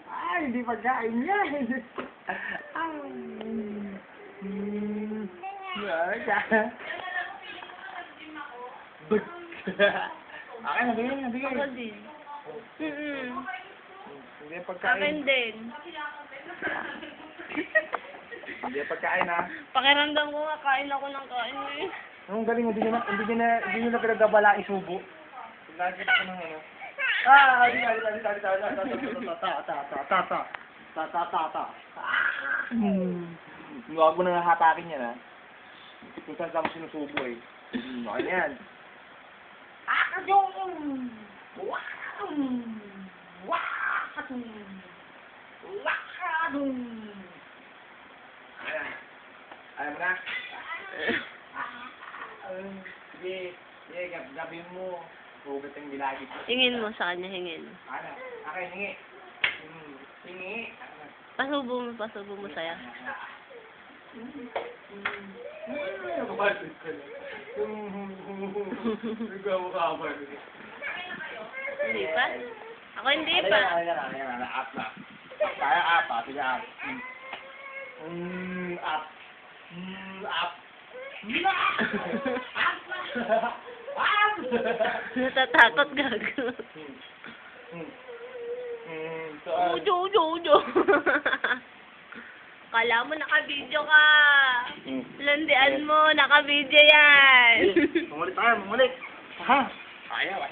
Ay, hindi pagkain yan. Akin, nabigay, nabigay. Ako din. Hindi Akin pagkain. din. Hindi pagkain, ha? Pakiramdam ko nga, kain ako ng kain eh. Ang galing mo, hindi nyo na pinagabala isubo. Nakikita ko ng ano. Hindi. Huwag mo na hatakin yan, ha? Kung saan mo sinusubo, eh. Okay na yan. Akadong! Wakadong! Wakadong! Wakadong! Ayan. Ayaw mo na? Sige. Sige, gabin mo. Hugot ang bilagi ko. Hingin mo sa kanya, hingin. Ano? Akin, hingi. Hingi. Pasubo mo saya. Hindi pa? Ako hindi pa. Ayan. Up na. Kaya up, ha? Sige, up. Up. Up. Natatakot gago. Ujo. Kala mo naka-video ka. Landian mo, naka-video yan. Mumulit tayo, mumulit. Ha? Ayaw,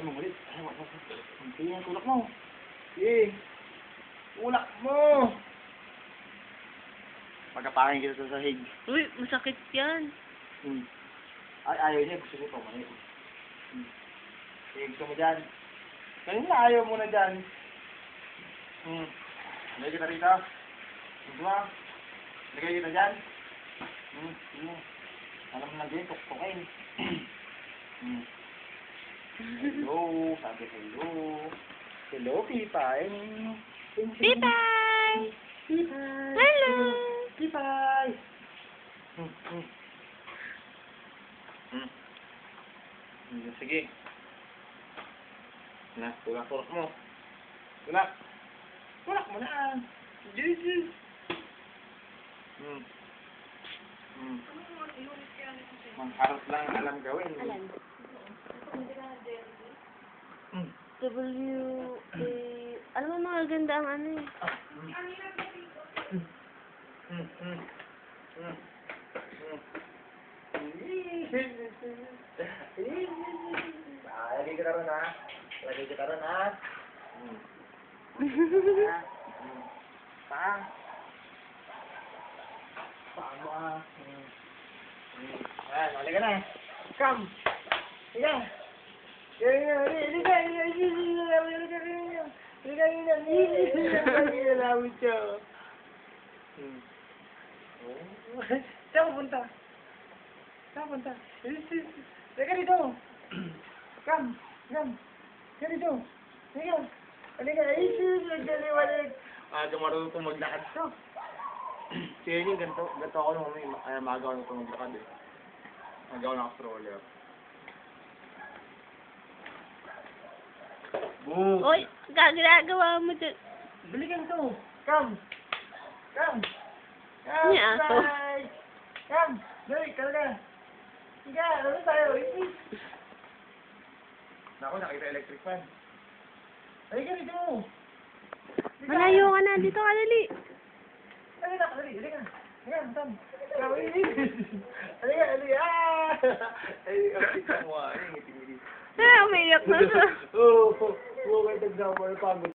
mumulit. Ayaw. Sige, tulak mo. Sige. Tulak mo. Pagkapakin kita sa sahig. Uy, masakit yan. Ay, ayaw niya. Gusto ko pamalit. Sige, gusto mo dyan. Kanina ayaw mo na dyan. Lagay kita rito. Gusto mo? Lagay kita dyan. Sige. Alam mo na din, tuktukin. Hello. Sabi hello. Hello, Pipay. Pipay! Pipay. Hello! Pipay. Sige. Na, tulak mo. Tulak mo na. Jesus. Mangharap lang alam gawin. Alam. W-A... Alam mo mga ganda ang ano eh. Lagay kita ron, ha? Lagay kita ron, ha? Paan mo, ha? Ayan, halika na. Come! Halika! Saan punta? Halika dito! Come! Halika dito! Halika! Aga marunong maglakad to. Sige niyo, ganito ako nung magawa nung maglakad eh. Magawa ng stroller. Boo! Uy, ginagawa mo dyan. Balikan to! Come! Ni aso. Come! Dali, talaga! Sige, ano tayo? Naku, nakita electric fan. Halika dito! Malayo ka na. Dito ka, dali. Halika! Come! Halika! Halika mo ah! Umiyak na siya. Oo, may tagdawa pagod.